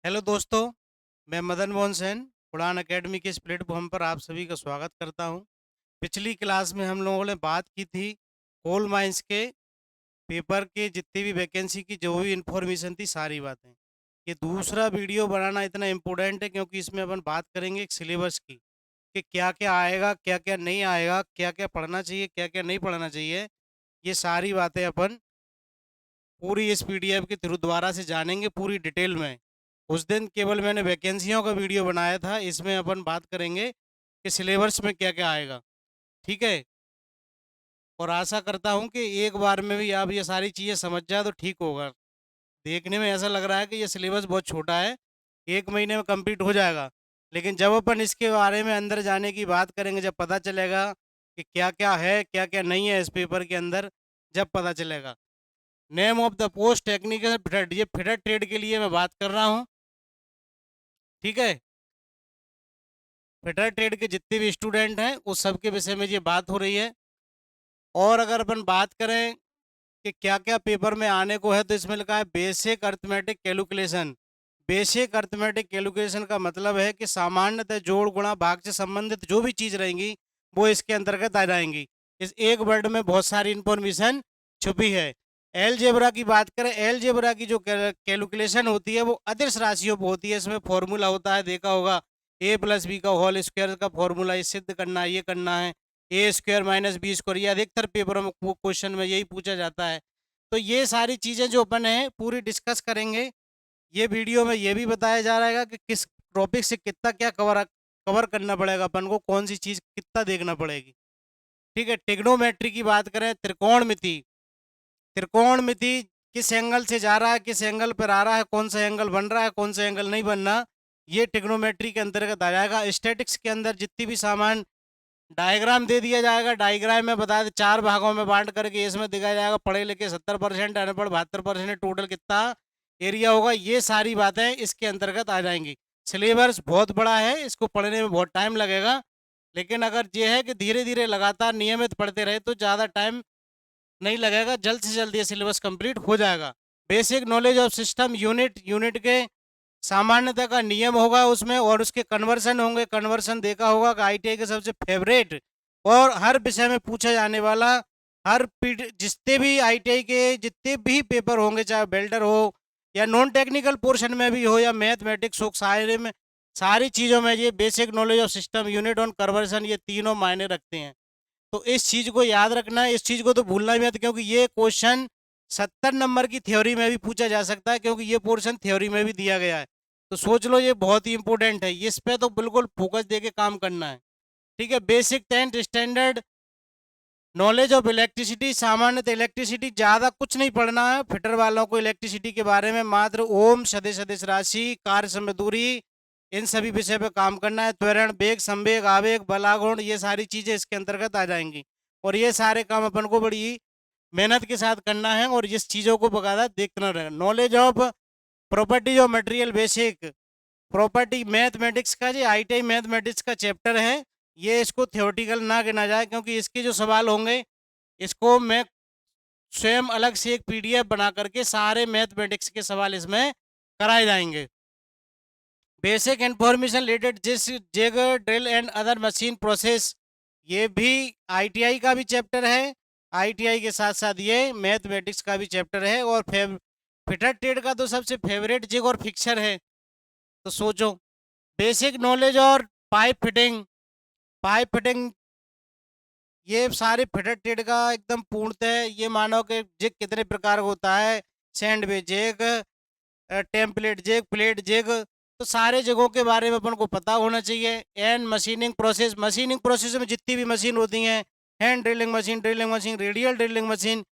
Hello दोस्तों, मैं मदन मोहन सेन उड़ान अकेडमी के इस प्लेटफॉर्म पर आप सभी का स्वागत करता हूं। पिछली क्लास में हम लोगों ने बात की थी कोल माइंस के पेपर के जितनी भी वैकेंसी की जो भी इंफॉर्मेशन थी सारी बातें। ये दूसरा वीडियो बनाना इतना इम्पोर्टेंट है क्योंकि इसमें अपन बात करेंगे एक सिलेबस की कि क्या क्या आएगा, क्या क्या नहीं आएगा, क्या क्या पढ़ना चाहिए, क्या क्या नहीं पढ़ना चाहिए। ये सारी बातें अपन पूरी इस पीडीएफ के थ्रू दोबारा से जानेंगे पूरी डिटेल में। उस दिन केवल मैंने वैकेंसियों का वीडियो बनाया था, इसमें अपन बात करेंगे कि सिलेबस में क्या क्या आएगा। ठीक है, और आशा करता हूँ कि एक बार में भी आप ये सारी चीज़ें समझ जाए तो ठीक होगा। देखने में ऐसा लग रहा है कि ये सिलेबस बहुत छोटा है, 1 महीने में कंप्लीट हो जाएगा, लेकिन जब अपन इसके बारे में अंदर जाने की बात करेंगे, जब पता चलेगा कि क्या क्या है, क्या क्या नहीं है इस पेपर के अंदर, जब पता चलेगा। Name of the post technical fitter, ये फिटर ट्रेड के लिए मैं बात कर रहा हूँ। ठीक है, फिटर ट्रेड के जितने भी स्टूडेंट हैं उस सब के विषय में ये बात हो रही है। और अगर अपन बात करें कि क्या क्या पेपर में आने को है, तो इसमें लिखा है basic arithmetic calculation. Basic arithmetic calculation का मतलब है कि सामान्यतः जोड़ गुणा भाग से संबंधित जो भी चीज़ रहेंगी वो इसके अंतर्गत आ जाएंगी। इस एक वर्ड में बहुत सारी इंफॉर्मेशन छुपी है। एलजेब्रा की बात करें, एलजेब्रा की जो कैलकुलेशन होती है वो अदिश राशियों पर होती है। इसमें फॉर्मूला होता है, देखा होगा, ए प्लस बी का होल स्क्वायर का फॉर्मूला, ये सिद्ध करना है, ये करना है, ए स्क्वायर माइनस बी स्क्वायर। ये अधिकतर पेपरों में क्वेश्चन में यही पूछा जाता है। तो ये सारी चीज़ें जो अपन है पूरी डिस्कस करेंगे। ये वीडियो में ये भी बताया जा रहा है कि किस टॉपिक से कितना क्या कवर कवर करना पड़ेगा, अपन को कौन सी चीज़ कितना देखना पड़ेगी। ठीक है, ट्रिग्नोमेट्री की बात करें, त्रिकोणमिति, त्रिकोणमिति किस एंगल से जा रहा है, किस एंगल पर आ रहा है, कौन सा एंगल बन रहा है, कौन सा एंगल नहीं बनना, ये ट्रिग्नोमेट्री के अंतर्गत आ जाएगा। स्टैटिक्स के अंदर जितनी भी सामान डायग्राम दे दिया जाएगा, डायग्राम में बता दे 4 भागों में बांट करके इसमें दिखाया जाएगा पढ़े लिखे 70%, अनपढ़ 72%, टोटल कितना एरिया होगा, ये सारी बातें इसके अंतर्गत आ जाएंगी। सिलेबस बहुत बड़ा है, इसको पढ़ने में बहुत टाइम लगेगा, लेकिन अगर ये है कि धीरे धीरे लगातार नियमित पढ़ते रहे तो ज़्यादा टाइम नहीं लगेगा, जल्द से जल्द ये सिलेबस कंप्लीट हो जाएगा। Basic knowledge of system unit, unit के सामान्यता का नियम होगा उसमें, और उसके कन्वर्सन होंगे। कन्वर्सन देखा होगा कि आईटीआई के सबसे फेवरेट और हर विषय में पूछा जाने वाला, हर जितने भी आईटीआई के जितने भी पेपर होंगे, चाहे बेल्डर हो या नॉन टेक्निकल पोर्शन में भी हो या मैथमेटिक्स हो, सारे में सारी चीज़ों में ये basic knowledge of system unit और कन्वर्सन ये तीनों मायने रखते हैं। तो इस चीज़ को याद रखना है, इस चीज़ को तो भूलना भी मत, क्योंकि ये क्वेश्चन 70 नंबर की थ्योरी में भी पूछा जा सकता है, क्योंकि ये पोर्शन थ्योरी में भी दिया गया है। तो सोच लो, ये बहुत ही इंपॉर्टेंट है, इस पे तो बिल्कुल फोकस दे के काम करना है। ठीक है, basic 10th standard knowledge of electricity, सामान्यतः इलेक्ट्रिसिटी ज़्यादा कुछ नहीं पढ़ना है फिटर वालों को इलेक्ट्रिसिटी के बारे में, मात्र ओम, सदिश, सदिश राशि, कार्य समय दूरी, इन सभी विषय पे काम करना है। त्वरण, वेग, संवेग, आवेग, बलागुण, ये सारी चीज़ें इसके अंतर्गत आ जाएंगी, और ये सारे काम अपन को बड़ी मेहनत के साथ करना है और इस चीज़ों को बकायदा देखना रहेगा। Knowledge of properties of material, basic property mathematics का, जो आईटीआई मैथमेटिक्स का चैप्टर है, ये इसको थियोरटिकल ना गिना जाए, क्योंकि इसके जो सवाल होंगे इसको मैं स्वयं अलग से एक पीडीएफ बना करके सारे मैथमेटिक्स के सवाल इसमें कराए जाएंगे। बेसिक इंफॉर्मेशन रिलेटेड जिस jig, drill and other machine process, ये भी आईटीआई का भी चैप्टर है। आईटीआई के साथ साथ ये मैथमेटिक्स का भी चैप्टर है, और फिटर ट्रेड का तो सबसे फेवरेट जिग और फिक्सर है। तो सोचो, बेसिक नॉलेज और पाइप फिटिंग, पाइप फिटिंग, ये सारे फिटर ट्रेड का एकदम पूर्णतः ये मानो कि जिग कितने प्रकार का होता है, sandwich jig, template jig, plate jig, तो सारे जगहों के बारे में अपन को पता होना चाहिए। And machining process, machining process में जितनी भी मशीन होती हैं, hand drilling machine, radial drilling machine,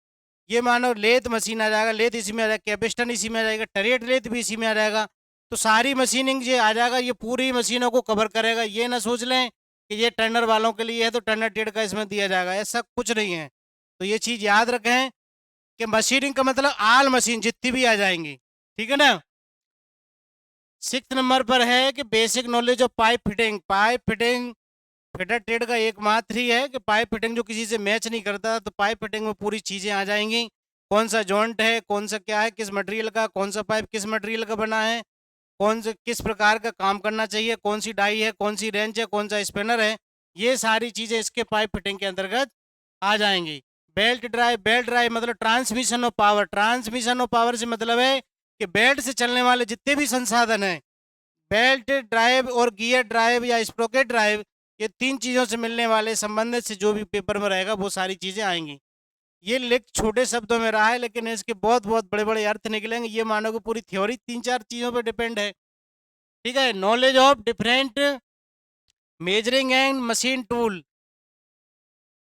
ये मानो लेथ मशीन आ जाएगा, लेथ इसी में आ जाएगा, कैपिस्टन इसी में आ जाएगा, टरेट लेथ भी इसी में आ जाएगा। तो सारी मशीनिंग ये आ जाएगा, ये पूरी मशीनों को कवर करेगा। ये ना सोच लें कि ये टर्नर वालों के लिए है तो टर्नर ट्रेड का इसमें दिया जाएगा, ऐसा कुछ नहीं है। तो ये चीज़ याद रखें कि मशीनिंग का मतलब आल मशीन जितनी भी आ जाएंगी। ठीक है ना। 6 नंबर पर है कि basic knowledge of pipe fitting. Pipe fitting fitter trade का एकमात्र ही है कि पाइप फिटिंग जो किसी से मैच नहीं करता, तो पाइप फिटिंग में पूरी चीज़ें आ जाएंगी। कौन सा जॉइंट है, कौन सा क्या है, किस मटेरियल का, कौन सा पाइप किस मटेरियल का बना है, कौन से किस प्रकार का काम करना चाहिए, कौन सी डाई है, कौन सी रेंच है, कौन सा स्पिनर है, ये सारी चीज़ें इसके पाइप फिटिंग के अंतर्गत आ जाएंगी। बेल्ट ड्राइव मतलब transmission of power. Transmission of power से मतलब है कि बेल्ट से चलने वाले जितने भी संसाधन हैं, बेल्ट ड्राइव और गियर ड्राइव या स्प्रोकेट ड्राइव, ये तीन चीज़ों से मिलने वाले संबंधित से जो भी पेपर में रहेगा वो सारी चीज़ें आएंगी। ये लिख छोटे शब्दों में रहा है, लेकिन इसके बहुत बहुत बड़े बड़े अर्थ निकलेंगे। ये मानो कि पूरी थ्योरी तीन चार चीज़ों पर डिपेंड है। ठीक है। Knowledge of different measuring and machine tool.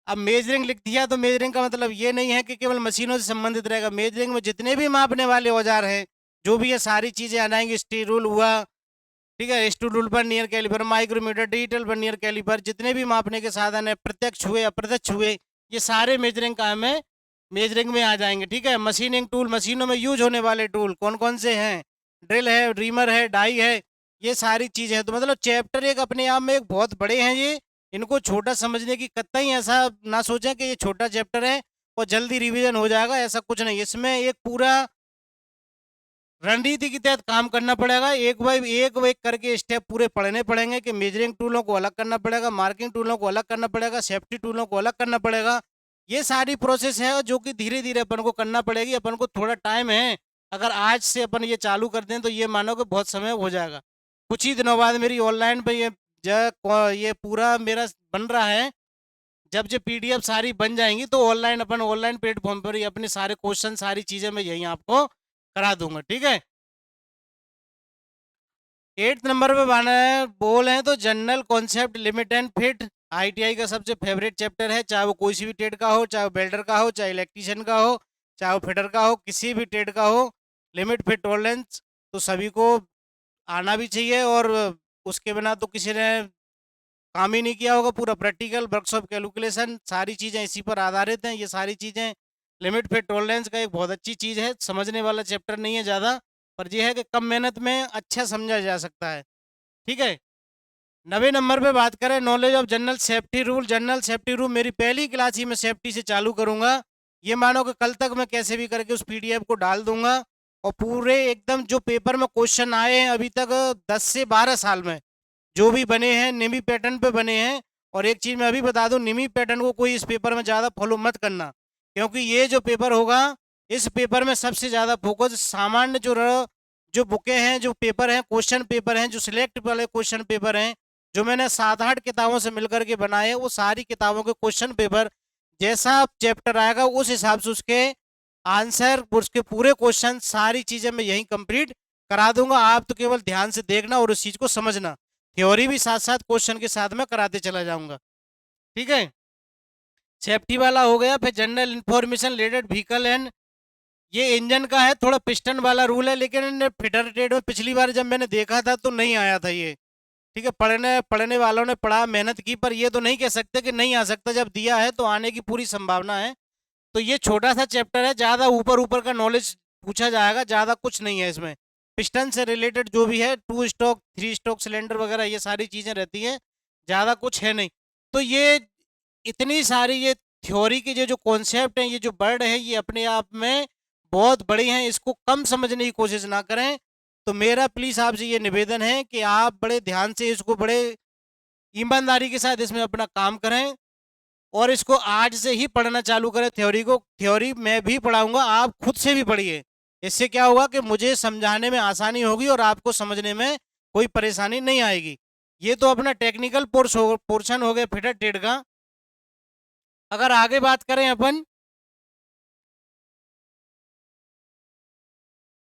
अब मेजरिंग लिख दिया तो मेजरिंग का मतलब ये नहीं है कि केवल मशीनों से संबंधित रहेगा। मेजरिंग में जितने भी मापने वाले औजार हैं, जो भी ये सारी चीज़ें आ जाएंगी। स्टील रूल हुआ, ठीक है, स्टील रूल पर नियर कैलिपर, माइक्रोमीटर, डिजिटल पर नियर कैलिपर, जितने भी मापने के साधन है, प्रत्यक्ष हुए अप्रत्यक्ष हुए, ये सारे मेजरिंग काम है, मेजरिंग में आ जाएंगे। ठीक है। मशीनिंग टूल, मशीनों में यूज होने वाले टूल कौन कौन से हैं? ड्रिल है, रीमर है, डाई है, ये सारी चीज़ें हैं। तो मतलब चैप्टर एक अपने आप में एक बहुत बड़े हैं ये। इनको छोटा समझने की कतई ऐसा ना सोचें कि ये छोटा चैप्टर है और जल्दी रिवीजन हो जाएगा, ऐसा कुछ नहीं। इसमें एक पूरा रणनीति के तहत काम करना पड़ेगा। एक बाई एक करके स्टेप पूरे पढ़ने पड़ेंगे कि मेजरिंग टूलों को अलग करना पड़ेगा, मार्किंग टूलों को अलग करना पड़ेगा, सेफ्टी टूलों को अलग करना पड़ेगा। ये सारी प्रोसेस है जो कि धीरे धीरे अपन को करना पड़ेगी। अपन को थोड़ा टाइम है, अगर आज से अपन ये चालू कर दें तो ये मानो कि बहुत समय हो जाएगा। कुछ ही दिनों बाद मेरी ऑनलाइन पे ये पूरा मेरा बन रहा है। जब जो पीडीएफ सारी बन जाएंगी तो ऑनलाइन अपन ऑनलाइन प्लेटफॉर्म पर ही अपने सारे क्वेश्चन सारी चीज़ें मैं यहीं आपको करा दूंगा। ठीक है। 8 नंबर पे बना है बोल है तो general concept limit and fit. ITI का सबसे फेवरेट चैप्टर है, चाहे वो कोई सी भी ट्रेड का हो, चाहे वो बेल्डर का हो, चाहे इलेक्ट्रीशियन का हो, चाहे वो फिटर का हो, किसी भी ट्रेड का हो। लिमिट फिट टॉलरेंस तो सभी को आना भी चाहिए, और उसके बिना तो किसी ने काम ही नहीं किया होगा। पूरा प्रैक्टिकल वर्कशॉप कैलकुलेशन सारी चीज़ें इसी पर आधारित हैं। ये सारी चीज़ें लिमिट फिट टॉलरेंस का एक बहुत अच्छी चीज़ है, समझने वाला चैप्टर नहीं है ज़्यादा, पर यह है कि कम मेहनत में अच्छा समझा जा सकता है। ठीक है। 90 नंबर पे बात करें knowledge of general safety rule. General safety rule मेरी पहली क्लास ही मैं सेफ्टी से चालू करूंगा। ये मानो कि कल तक मैं कैसे भी करके उस पीडीएफ को डाल दूंगा, और पूरे एकदम जो पेपर में क्वेश्चन आए हैं अभी तक 10 से 12 साल में, जो भी बने हैं निमी पैटर्न पे बने हैं। और एक चीज़ मैं अभी बता दूं, निमी पैटर्न को कोई इस पेपर में ज़्यादा फॉलो मत करना, क्योंकि ये जो पेपर होगा, इस पेपर में सबसे ज़्यादा फोकस सामान्य जो बुकें हैं, जो पेपर हैं, क्वेश्चन पेपर हैं, जो सिलेक्ट वाले क्वेश्चन पेपर हैं, जो मैंने 7-8 किताबों से मिलकर के बनाए हैं, वो सारी किताबों के क्वेश्चन पेपर जैसा चैप्टर आएगा उस हिसाब से उसके आंसर, उसके पूरे क्वेश्चन सारी चीज़ें मैं यहीं कंप्लीट करा दूंगा। आप तो केवल ध्यान से देखना और उस चीज़ को समझना। थ्योरी भी साथ साथ क्वेश्चन के साथ में कराते चला जाऊंगा। ठीक है। सेफ्टी वाला हो गया। फिर general information related vehicle and, ये इंजन का है, थोड़ा पिस्टन वाला रूल है, लेकिन फिटर ट्रेड में पिछली बार जब मैंने देखा था तो नहीं आया था ये। ठीक है। पढ़ने पढ़ने वालों ने पढ़ा, मेहनत की, पर ये तो नहीं कह सकते कि नहीं आ सकता। जब दिया है तो आने की पूरी संभावना है। तो ये छोटा सा चैप्टर है, ज़्यादा ऊपर ऊपर का नॉलेज पूछा जाएगा, ज़्यादा कुछ नहीं है इसमें। पिस्टन से रिलेटेड जो भी है, 2 स्ट्रोक 3 स्ट्रोक सिलेंडर वगैरह ये सारी चीज़ें रहती हैं, ज़्यादा कुछ है नहीं। तो ये इतनी सारी ये थ्योरी के जो कॉन्सेप्ट हैं, ये जो वर्ड है, ये अपने आप में बहुत बड़े हैं, इसको कम समझने की कोशिश ना करें। तो मेरा प्लीज़ आपसे ये निवेदन है कि आप बड़े ध्यान से इसको, बड़े ईमानदारी के साथ इसमें अपना काम करें, और इसको आज से ही पढ़ना चालू करें। थ्योरी को, थ्योरी मैं भी पढ़ाऊंगा, आप खुद से भी पढ़िए। इससे क्या होगा कि मुझे समझाने में आसानी होगी और आपको समझने में कोई परेशानी नहीं आएगी। ये तो अपना टेक्निकल पोर्शन हो गया फिटर ट्रेड का। अगर आगे बात करें अपन,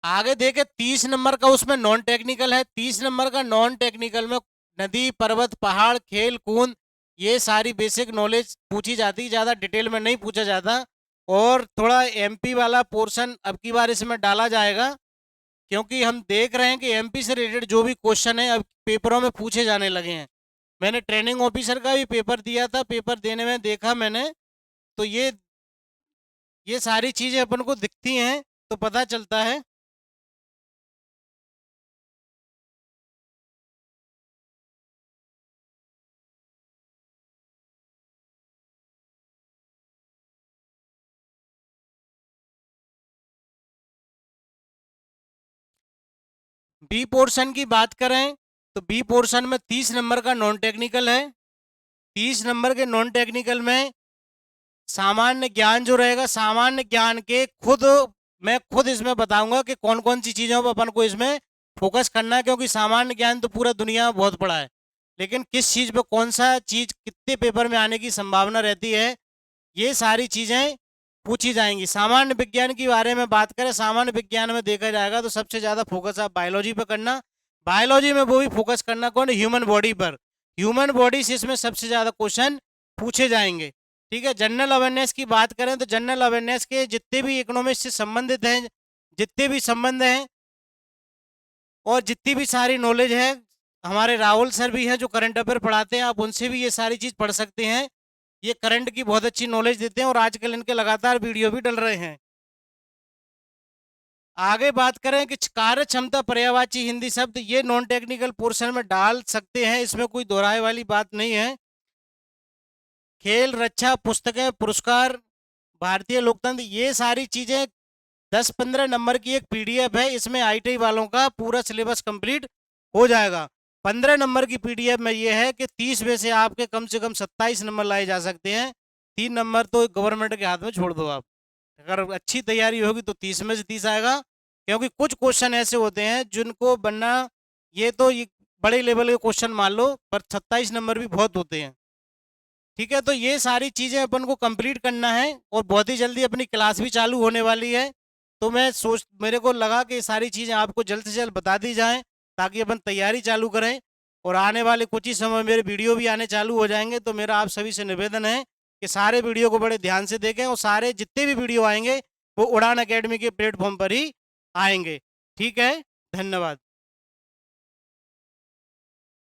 आगे देखे 30 नंबर का, उसमें नॉन टेक्निकल है। 30 नंबर का नॉन टेक्निकल में नदी, पर्वत, पहाड़, खेल कूद, ये सारी बेसिक नॉलेज पूछी जाती है, ज़्यादा डिटेल में नहीं पूछा जाता। और थोड़ा एमपी वाला पोर्शन अब की बार इसमें डाला जाएगा, क्योंकि हम देख रहे हैं कि एमपी से रिलेटेड जो भी क्वेश्चन है अब पेपरों में पूछे जाने लगे हैं। मैंने ट्रेनिंग ऑफिसर का भी पेपर दिया था, पेपर देने में देखा मैंने, तो ये सारी चीज़ें अपन को दिखती हैं, तो पता चलता है। बी पोर्शन की बात करें तो बी पोर्शन में 30 नंबर का नॉन टेक्निकल है। 30 नंबर के नॉन टेक्निकल में सामान्य ज्ञान जो रहेगा, सामान्य ज्ञान के मैं खुद इसमें बताऊंगा कि कौन कौन सी चीज़ों पर अपन को इसमें फोकस करना है, क्योंकि सामान्य ज्ञान तो पूरा दुनिया में बहुत पड़ा है, लेकिन किस चीज़ पर कौन सा चीज़ कितने पेपर में आने की संभावना रहती है, ये सारी चीज़ें पूछी जाएंगी। सामान्य विज्ञान के बारे में बात करें, सामान्य विज्ञान में देखा जाएगा तो सबसे ज़्यादा फोकस आप बायोलॉजी पर करना। बायोलॉजी में वो भी फोकस करना कौन, ह्यूमन बॉडी पर। ह्यूमन बॉडी से इसमें सबसे ज़्यादा क्वेश्चन पूछे जाएंगे। ठीक है, जनरल अवेयरनेस की बात करें तो जनरल अवेयरनेस के जितने भी इकोनॉमिक्स से संबंधित हैं, जितने भी संबंध हैं और जितनी भी सारी नॉलेज है, हमारे राहुल सर भी हैं जो करंट अफेयर पढ़ाते हैं, आप उनसे भी ये सारी चीज़ पढ़ सकते हैं। ये करंट की बहुत अच्छी नॉलेज देते हैं और आजकल इनके लगातार वीडियो भी डल रहे हैं। आगे बात करें कि कार्य क्षमता पर्यायवाची हिंदी शब्द, ये नॉन टेक्निकल पोर्शन में डाल सकते हैं, इसमें कोई दोहराए वाली बात नहीं है। खेल, रक्षा, पुस्तकें, पुरस्कार, भारतीय लोकतंत्र, ये सारी चीजें 10-15 नंबर की एक पीडीएफ है। इसमें आईटीआई वालों का पूरा सिलेबस कंप्लीट हो जाएगा। 15 नंबर की पीडीएफ में ये है कि 30 में से आपके कम से कम 27 नंबर लाए जा सकते हैं। 3 नंबर तो गवर्नमेंट के हाथ में छोड़ दो आप। अगर अच्छी तैयारी होगी तो 30 में से 30 आएगा, क्योंकि कुछ क्वेश्चन ऐसे होते हैं जिनको बनना, ये बड़े लेवल के क्वेश्चन मान लो, पर 27 नंबर भी बहुत होते हैं। ठीक है, तो ये सारी चीज़ें अपन को कंप्लीट करना है और बहुत ही जल्दी अपनी क्लास भी चालू होने वाली है। तो मेरे को लगा कि ये सारी चीज़ें आपको जल्द से जल्द बता दी जाएं, ताकि अपन तैयारी चालू करें और आने वाले कुछ ही समय मेरे वीडियो भी आने चालू हो जाएंगे। तो मेरा आप सभी से निवेदन है कि सारे वीडियो को बड़े ध्यान से देखें और सारे जितने भी वीडियो आएंगे वो उड़ान अकेडमी के प्लेटफॉर्म पर ही आएंगे। ठीक है, धन्यवाद।